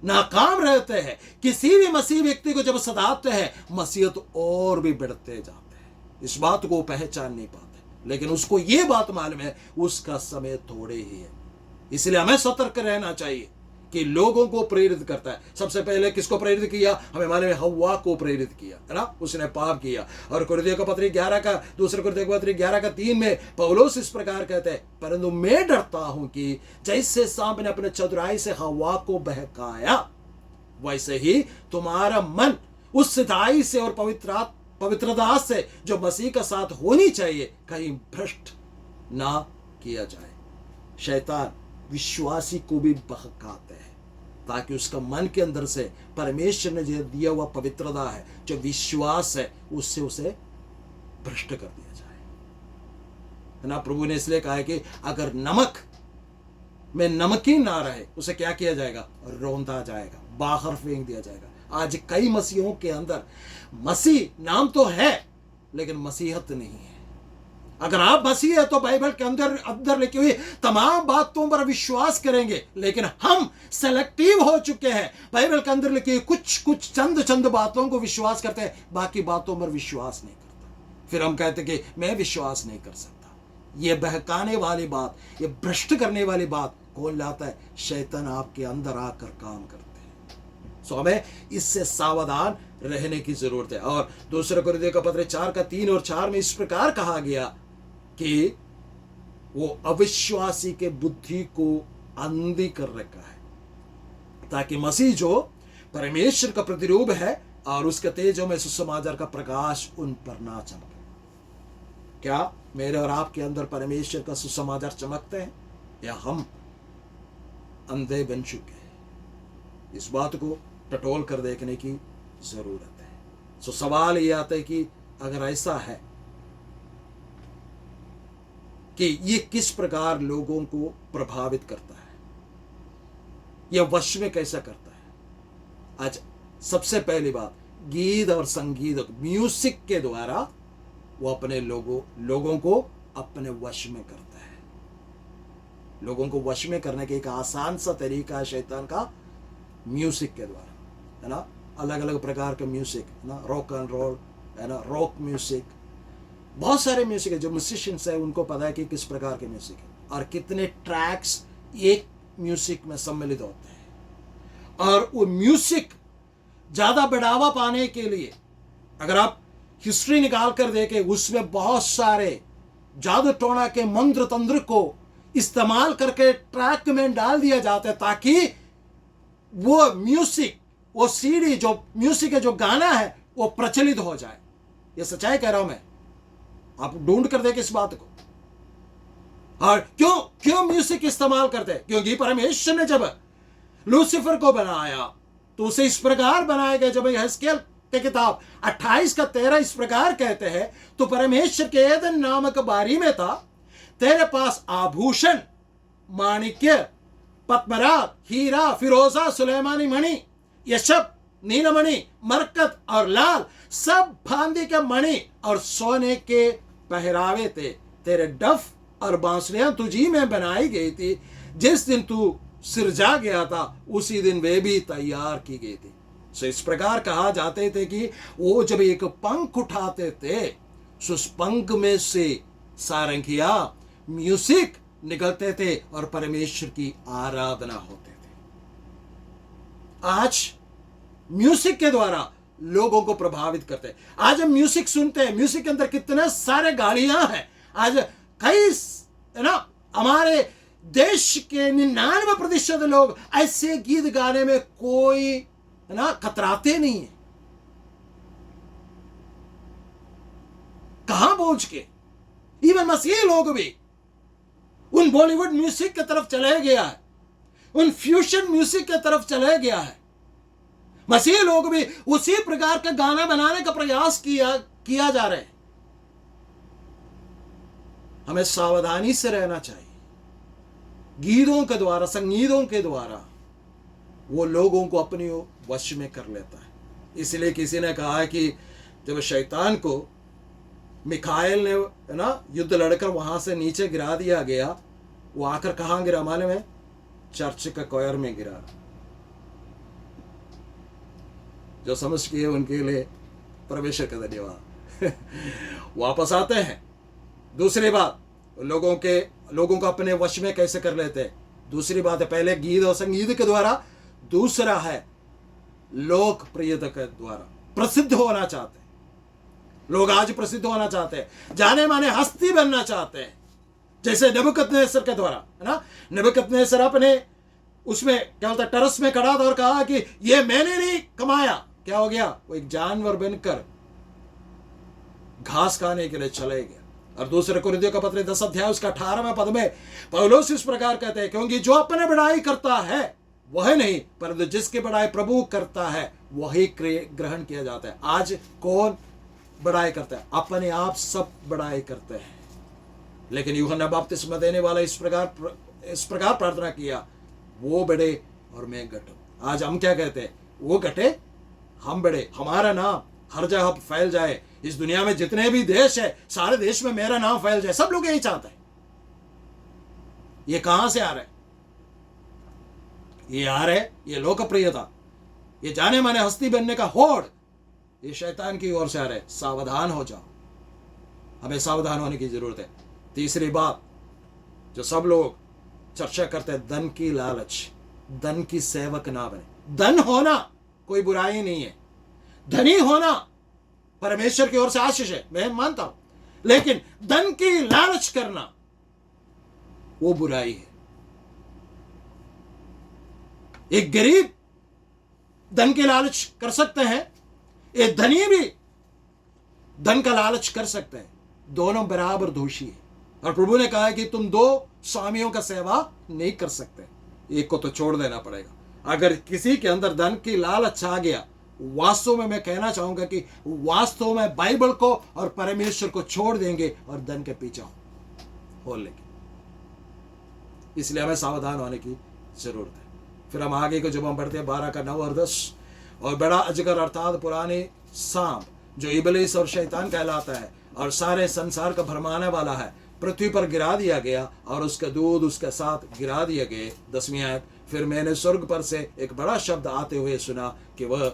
नाकाम रहते हैं। किसी भी मसीह व्यक्ति को जब सताते हैं, मसीहत और भी बढ़ते जाते हैं। इस बात को पहचान नहीं पाते, लेकिन उसको ये बात मालूम है उसका समय थोड़े ही है। इसलिए हमें सतर्क रहना चाहिए। कि लोगों को प्रेरित करता है। सबसे पहले किसको प्रेरित किया? हमें मालूम है हव्वा को प्रेरित किया, है ना, उसने पाप किया। और कुरिन्थियों का पत्री 11 का दूसरे कुरिन्थियों का पत्री 11 का 3 में पौलुस इस प्रकार कहते हैं, परंतु मैं डरता हूं कि जैसे सांप ने अपने चतुराई से हव्वा को बहकाया, वैसे ही तुम्हारा मन उस सिधाई से और पवित्रता से जो मसीह का साथ होनी चाहिए कहीं भ्रष्ट ना किया जाए। शैतान विश्वासी को भी बहकाते हैं ताकि उसका मन के अंदर से परमेश्वर ने जो दिया हुआ पवित्रता है, जो विश्वास है, उससे उसे भ्रष्ट कर दिया जाए, है ना। प्रभु ने इसलिए कहा है कि अगर नमक में नमकीन ना रहे उसे क्या किया जाएगा? रौंदा जाएगा, बाहर फेंक दिया जाएगा। आज कई मसीहों के अंदर मसीह नाम तो है लेकिन मसीहत नहीं है। अगर आप मसीह है तो बाइबल के अंदर लिखी हुई तमाम बातों पर विश्वास करेंगे, लेकिन हम सेलेक्टिव हो चुके हैं। बाइबल के अंदर लिखी हुई कुछ चंद बातों को विश्वास करते हैं, बाकी बातों पर विश्वास नहीं करता। फिर हम कहते कि मैं विश्वास नहीं कर सकता। ये बहकाने वाली बात, ये भ्रष्ट करने वाली बात कौन लाता है? शैतान आपके अंदर आकर काम करते हैं। सो हमें इससे सावधान रहने की जरूरत है। और दूसरे कुरिन्थियों का पत्र 4 का 3 और 4 में इस प्रकार कहा गया कि वो अविश्वासी के बुद्धि को अंधी कर रखा है ताकि मसीह जो परमेश्वर का प्रतिरूप है और उसके तेजों में सुसमाचार का प्रकाश उन पर ना चमके। क्या मेरे और आपके अंदर परमेश्वर का सुसमाचार चमकते हैं या हम अंधे बन चुके हैं? इस बात को टटोल कर देखने की जरूरत है। सो सवाल ये आता है कि अगर ऐसा है कि ये किस प्रकार लोगों को प्रभावित करता है, यह वश में कैसा करता है? आज सबसे पहली बात, गीत और संगीत, म्यूजिक के द्वारा वो अपने लोगों को अपने वश में करता है। लोगों को वश में करने का एक आसान सा तरीका है शैतान का, म्यूजिक के द्वारा, है ना। अलग अलग प्रकार का म्यूजिक, है ना, रॉक एंड रोल, है ना, रॉक म्यूजिक, बहुत सारे म्यूजिक है। जो म्यूजिशियंस है उनको पता है कि किस प्रकार के म्यूजिक है और कितने ट्रैक्स एक म्यूजिक में सम्मिलित होते हैं। और वो म्यूजिक ज्यादा बढ़ावा पाने के लिए अगर आप हिस्ट्री निकाल कर देखें, उसमें बहुत सारे जादू टोना के मंत्र तंत्र को इस्तेमाल करके ट्रैक में डाल दिया जाता है ताकि वो म्यूजिक, वो सीडी, जो म्यूजिक है, जो गाना है, वो प्रचलित हो जाए। ये सच्चाई कह रहा हूं मैं, आप ढूंढ कर देखें इस बात को। और क्यों म्यूजिक इस्तेमाल करते हैं? क्योंकि परमेश्वर ने जब लूसीफर को बनाया तो उसे इस प्रकार बनाया गया। जब यहेजकेल की किताब 28 का 13 इस प्रकार कहते हैं, तो परमेश्वर के एदन नामक बारी में था, तेरे पास आभूषण, माणिक्य, पद्मराग, हीरा, फिरोजा, सुलेमानी मणि, यशब, नीलमणि, मरकत और लाल, सब भांति के मणि और सोने के पहरावे थे। तेरे डफ और बांसुरियां तुझी में बनाई गई थी। जिस दिन तू सिरजा गया था उसी दिन वे भी तैयार की गई थी। सो इस प्रकार कहा जाते थे कि वो जब एक पंख उठाते थे, उस पंख में से सारंगिया, म्यूजिक निकलते थे और परमेश्वर की आराधना होते थे। आज म्यूजिक के द्वारा लोगों को प्रभावित करते हैं। आज हम म्यूजिक सुनते हैं, म्यूजिक के अंदर कितने सारे गालियां हैं। आज कई, है ना, हमारे देश के 99% लोग ऐसे गीत गाने में कोई, है ना, कतराते नहीं है। कहां पहुंच के इवन मसीही लोग भी उन बॉलीवुड म्यूजिक की तरफ चले गया है, उन फ्यूजन म्यूजिक की तरफ चले गया है। मसीह लोग भी उसी प्रकार का गाना बनाने का प्रयास किया जा रहा है। हमें सावधानी से रहना चाहिए। गीतों के द्वारा, संगीतों के द्वारा वो लोगों को अपने वश में कर लेता है। इसलिए किसी ने कहा है कि जब शैतान को मिखाइल ने, है ना, युद्ध लड़कर वहां से नीचे गिरा दिया गया, वो आकर कहां गिरा मालूम है? चर्च का कोयर में गिरा। जो समझ किए उनके लिए परमेश्वर का धन्यवाद। वापस आते हैं। दूसरी बात, लोगों को अपने वश में कैसे कर लेते हैं? दूसरी बात है, पहले गीत और संगीत के द्वारा, दूसरा है लोकप्रियता के द्वारा। प्रसिद्ध होना चाहते हैं लोग, आज प्रसिद्ध होना चाहते हैं, जाने माने हस्ती बनना चाहते हैं, जैसे नबूकदनेस्सर के द्वारा, है ना। नबूकदनेस्सर अपने उसमें क्या बोलता है, टरस में खड़ा था और कहा कि ये मैंने नहीं कमाया। क्या हो गया? वो एक जानवर बनकर घास खाने के लिए चले गया। और दूसरे कुरिन्थियों का पत्र 10 अध्याय उसका 18वें पद में पौलुस इस प्रकार कहते हैं, क्योंकि जो अपने बड़ाई करता है वह नहीं, परंतु जिसकी बड़ाई प्रभु करता है वही ग्रहण किया जाता है। आज कौन बड़ाई करता है? अपने आप सब बड़ाई करते हैं, लेकिन यूहन्ना बपतिस्मा देने वाला इस प्रकार प्रार्थना किया, वो बढ़े और मैं घटूं। आज हम क्या कहते हैं? वो घटे हम बढ़े, हमारा नाम हर जगह फैल जाए, इस दुनिया में जितने भी देश है सारे देश में मेरा नाम फैल जाए। सब लोग यही चाहते हैं। ये कहां से आ रहा है? ये आ रहा है, ये लोकप्रियता, ये जाने माने हस्ती बनने का होड़, ये शैतान की ओर से आ रहा है। सावधान हो जाओ, हमें सावधान होने की जरूरत है। तीसरी बात जो सब लोग चर्चा करते हैं, धन की लालच, धन की सेवक ना बने। धन होना कोई बुराई नहीं है, धनी होना परमेश्वर की ओर से आशीष है, मैं मानता हूं, लेकिन धन की लालच करना वो बुराई है। एक गरीब धन की लालच कर सकते हैं, एक धनी भी धन का लालच कर सकते हैं, दोनों बराबर दोषी है। और प्रभु ने कहा है कि तुम दो स्वामियों का सेवा नहीं कर सकते, एक को तो छोड़ देना पड़ेगा। अगर किसी के अंदर धन की लालच आ गया, वास्तव में मैं कहना चाहूंगा कि वास्तव में बाइबल को और परमेश्वर को छोड़ देंगे और धन के पीछे हो लेंगे। इसलिए हमें सावधान होने की जरूरत है। फिर हम आगे को जब हम बढ़ते हैं 12 का 9 और 10, और बड़ा अजगर अर्थात पुराने सांप जो इबलीस और शैतान कहलाता है और सारे संसार का भरमाने वाला है, पृथ्वी पर गिरा दिया गया और उसके दूध उसके साथ गिरा दिए गए। 10वीं आयत, फिर मैंने स्वर्ग पर से एक बड़ा शब्द आते हुए सुना कि वह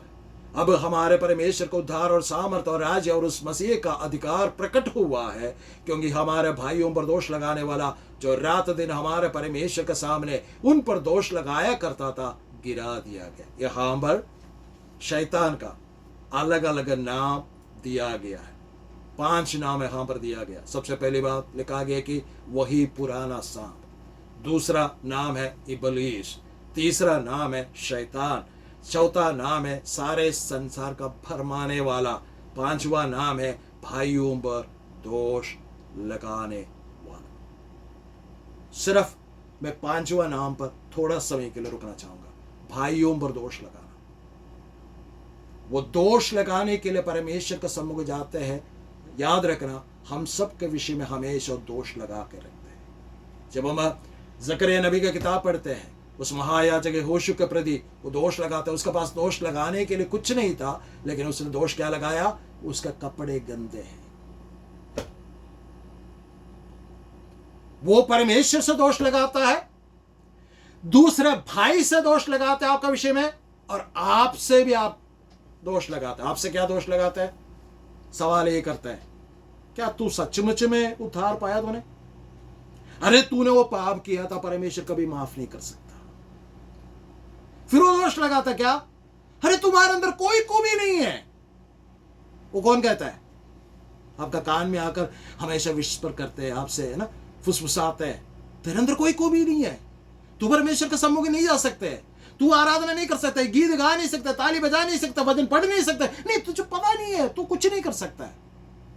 अब हमारे परमेश्वर को उद्धार और सामर्थ और राज्य और उस मसीह का अधिकार प्रकट हुआ है, क्योंकि हमारे भाइयों पर दोष लगाने वाला जो रात दिन हमारे परमेश्वर के सामने उन पर दोष लगाया करता था, गिरा दिया गया। यहाँ पर शैतान का अलग अलग नाम दिया गया है, 5 नाम यहाँ पर दिया गया। सबसे पहली बात लिखा गया कि वही पुराना सांप, दूसरा नाम है इबलीस, तीसरा नाम है शैतान, चौथा नाम है सारे संसार का भरमाने वाला, 5वां नाम है भाइयों पर दोष लगाने वाला। सिर्फ मैं 5वां नाम पर थोड़ा समय के लिए रुकना चाहूंगा, भाइयों पर दोष लगाना। वो दोष लगाने के लिए परमेश्वर के सम्मुख जाते हैं। याद रखना, हम सब के विषय में हमेशा दोष लगा के रखते हैं। जब हम जकरिया नबी की किताब पढ़ते हैं, उस महायाजक होशू के प्रति वो दोष लगाता है। उसके पास दोष लगाने के लिए कुछ नहीं था, लेकिन उसने दोष क्या लगाया? उसके कपड़े गंदे हैं। वो परमेश्वर से दोष लगाता है, दूसरे भाई से दोष लगाता है आपका विषय में, और आपसे भी आप दोष लगाते हैं। आपसे क्या दोष लगाते हैं? सवाल ये करते हैं, क्या तू सचमुच में उद्धार पाया तूने? अरे तूने वो पाप किया था, परमेश्वर कभी माफ नहीं कर सकता। फिर वो दोष लगाता क्या? अरे तुम्हारे अंदर कोई खूबी नहीं है। वो कौन कहता है? आपका कान में आकर हमेशा विस्पर करते हैं, आपसे है ना फुसफुसाते हैं, तेरे अंदर कोई खूबी नहीं है, तू परमेश्वर के सम्मुख नहीं जा सकते, तू आराधना नहीं कर सकता, गीत गा नहीं सकता, ताली बजा नहीं सकता, भजन पढ़ नहीं सकता, नहीं तुझे पता नहीं है, तू कुछ नहीं कर सकता है।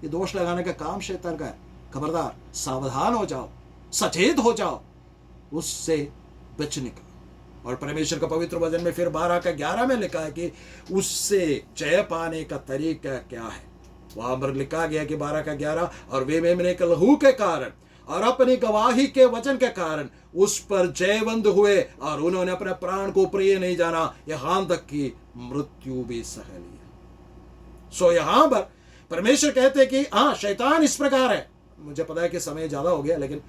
ये दोष लगाने का काम शैतान का है। खबरदार, सावधान हो जाओ, सचेत हो जाओ, उससे बचने का। और परमेश्वर का पवित्र वचन में फिर 12 का 11 में लिखा है कि उससे जय पाने का तरीका क्या है। वहां पर लिखा गया कि 12 का 11, और वे मेमने के लहू के कारण और अपनी गवाही के वचन के कारण उस पर जयवंत हुए, और उन्होंने अपने प्राण को प्रिय नहीं जाना, यहां तक कि मृत्यु भी सह लिया। सो यहां पर परमेश्वर कहते हैं कि हाँ, शैतान इस प्रकार है। मुझे पता है कि समय ज्यादा हो गया, लेकिन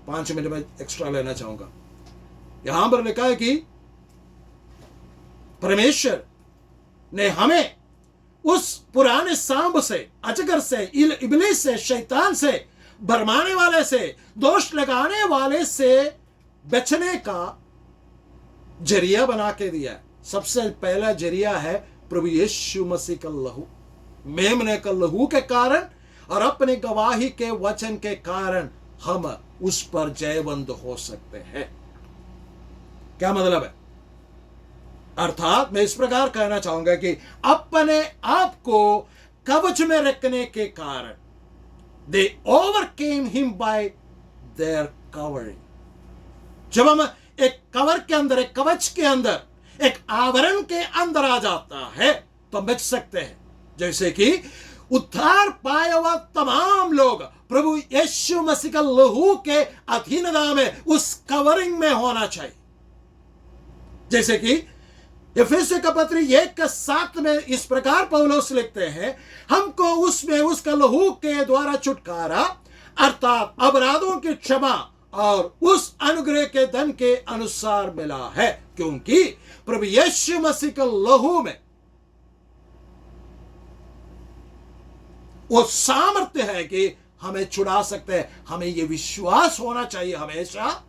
5 मिनट में एक्स्ट्रा लेना चाहूंगा। यहां पर लिखा है कि परमेश्वर ने हमें उस पुराने सांप से, अजगर से, इब्लीस से, शैतान से, भरमाने वाले से, दोष लगाने वाले से बचने का जरिया बना के दिया है। सबसे पहला जरिया है प्रभु यीशु मसीह का लहू। मेमने का लहू के कारण और अपने गवाही के वचन के कारण हम उस पर जयवंत हो सकते हैं। क्या मतलब है? अर्थात मैं इस प्रकार कहना चाहूंगा कि अपने आप को कवच में रखने के कारण they overcame him by their covering. जब हम एक कवर के अंदर, एक कवच के अंदर, एक आवरण के अंदर आ जाता है तो बच सकते हैं। जैसे कि उद्धार पाया हुआ तमाम लोग प्रभु यीशु मसीह का लहू के अधीनता में उस कवरिंग में होना चाहिए। जैसे कि एफेसुस का पत्र 1:7 में इस प्रकार पौलुस लिखते हैं, हमको उसमें उसका लहू के द्वारा छुटकारा अर्थात अपराधों की क्षमा और उस अनुग्रह के धन के अनुसार मिला है, क्योंकि प्रभु यीशु मसीह के लहू में वो सामर्थ्य है कि हमें छुड़ा सकते हैं। हमें यह विश्वास होना चाहिए हमेशा,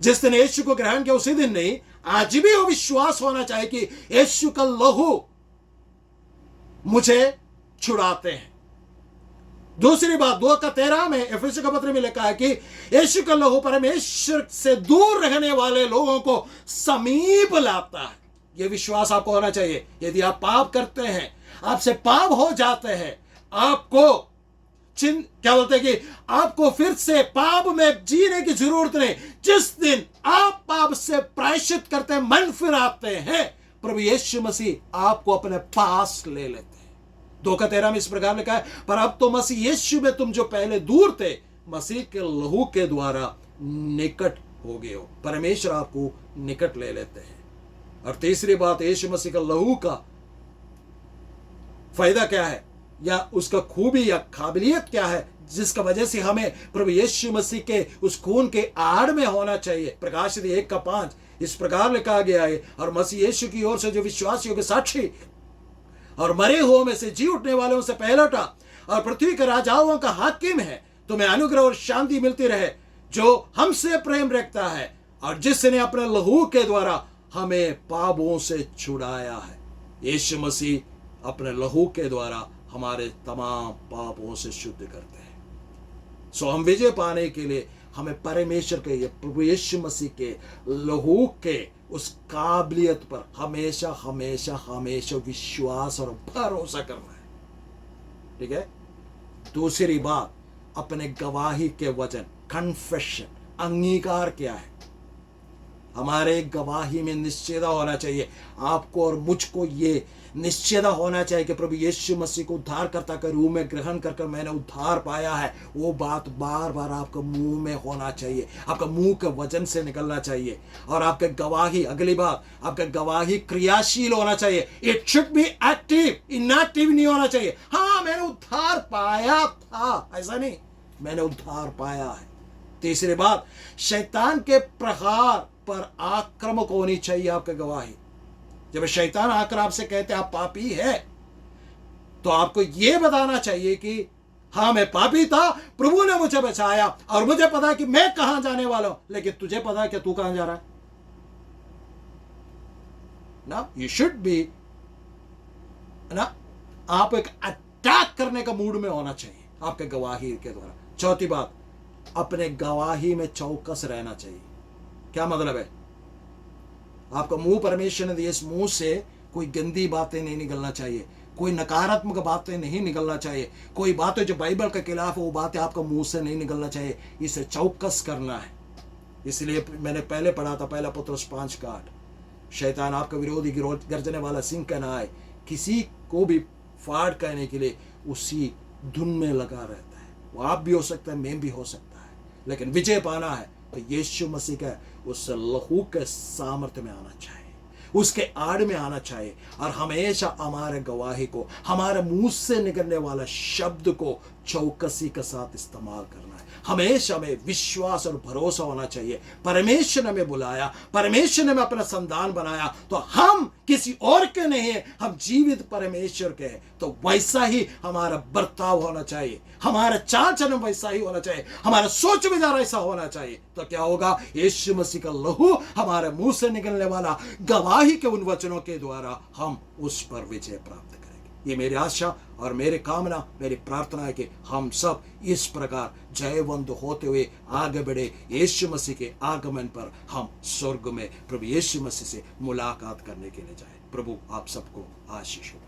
जिस दिन यीशु को ग्रहण किया उसी दिन नहीं, आज भी वो विश्वास होना चाहिए कि यीशु का लहू मुझे छुड़ाते हैं। दूसरी बात 2:13 में एफेसुस का पत्र में लिखा है कि यीशु का लहू परमेश्वर से दूर रहने वाले लोगों को समीप लाता है। यह विश्वास आपको होना चाहिए। यदि आप पाप करते हैं, आपसे पाप हो जाते हैं, आपको क्या बोलते हैं कि आपको फिर से पाप में जीने की जरूरत नहीं। जिस दिन आप पाप से प्रायश्चित करते हैं, मन फिराते हैं, प्रभु यीशु मसीह आपको अपने पास ले लेते हैं। 2:13 में इस प्रकार लिखा है, पर अब तो मसीह यीशु में तुम जो पहले दूर थे, मसीह के लहू के द्वारा निकट हो गए हो। परमेश्वर आपको निकट ले लेते हैं। और तीसरी बात, यीशु मसीह का लहू का फायदा क्या है या उसका खूबी या काबिलियत क्या है, जिसका वजह से हमें प्रभु यीशु मसीह के उस खून के आड़ में होना चाहिए। प्रकाशित 1:5 इस प्रकार लिखा गया है, और मसीह यीशु की ओर से जो विश्वासियों के साक्षी और मरे हुओं में से जी उठने वालों से पहलौठा और पृथ्वी के राजाओं का हाकिम है, तुम्हें अनुग्रह और शांति मिलती रहे, जो हमसे प्रेम रखता है और जिसने अपने लहू के द्वारा हमें पापों से छुड़ाया है। यीशु मसीह अपने लहू के द्वारा हमारे तमाम पापों से शुद्ध करते हैं। सो हम विजय पाने के लिए हमें परमेश्वर के, प्रभु यीशु मसीह के लहू के उस काबिलियत पर हमेशा हमेशा हमेशा विश्वास और भरोसा करना है। ठीक है। दूसरी बात, अपने गवाही के वचन, कन्फेशन, अंगीकार क्या है। हमारे गवाही में निश्चयता होना चाहिए। आपको और मुझको ये निश्चयता होना चाहिए कि प्रभु यीशु मसीह को उद्धारकर्ता के रूप में ग्रहण कर मैंने उद्धार पाया है। वो बात बार बार आपके मुंह में होना चाहिए, आपका मुंह के वचन से निकलना चाहिए। और आपके गवाही, अगली बात, आपका गवाही क्रियाशील होना चाहिए। It should be active, inactive नहीं होना चाहिए। हाँ, मैंने उद्धार पाया था, ऐसा नहीं, मैंने उद्धार पाया है। तीसरी बात, शैतान के प्रहार पर आक्रामक होनी चाहिए आपकी गवाही। जब शैतान आकर आपसे कहते आप पापी है, तो आपको यह बताना चाहिए कि हाँ, मैं पापी था, प्रभु ने मुझे बचाया और मुझे पता है कि मैं कहां जाने वाला हूं। लेकिन तुझे पता है कि तू कहां जा रहा है ना। यू शुड बी ना, आप एक अटैक करने का मूड में होना चाहिए आपके गवाही के द्वारा। चौथी बात, अपने गवाही में चौकस रहना चाहिए। क्या मतलब है? आपका मुंह परमेश्वर ने दिए, इस मुंह से कोई गंदी बातें नहीं निकलना चाहिए, कोई नकारात्मक बातें नहीं निकलना चाहिए, कोई बातें जो बाइबल के खिलाफ है वो बातें आपका मुंह से नहीं निकलना चाहिए। इसे चौकस करना है। इसलिए मैंने पहले पढ़ा था, पहला पत्रुस 5:8, शैतान आपका विरोधी गर्जने वाला सिंह का ना आए, किसी को भी फाड़ करने के लिए उसी धुन में लगा रहता है। वो आप भी हो सकता है, मैं भी हो सकता है, लेकिन विजय पाना है तो यीशु मसीह का उस लहू के सामर्थ्य में आना चाहिए, उसके आड़ में आना चाहिए। और हमेशा हमारे गवाही को, हमारे मुंह से निकलने वाला शब्द को चौकसी के साथ इस्तेमाल करना है। हमेशा हमें विश्वास और भरोसा होना चाहिए। परमेश्वर ने हमें बुलाया, परमेश्वर ने हमें अपना संतान बनाया, तो हम किसी और के नहीं है, हम जीवित परमेश्वर के हैं। तो वैसा ही हमारा बर्ताव होना चाहिए, हमारा चाल चलन वैसा ही होना चाहिए, हमारा सोच विचार ऐसा होना चाहिए। तो क्या होगा, यीशु मसीह का लहू हमारे मुंह से निकलने वाला गवाही के उन वचनों के द्वारा हम उस पर विजय प्राप्त करेंगे। ये मेरी आशा और मेरी कामना, मेरी प्रार्थना है कि हम सब इस प्रकार जयवंत होते हुए आगे बढ़े। यीशु मसीह के आगमन पर हम स्वर्ग में प्रभु यीशु मसीह से मुलाकात करने के लिए जाए। प्रभु आप सबको आशीष हो।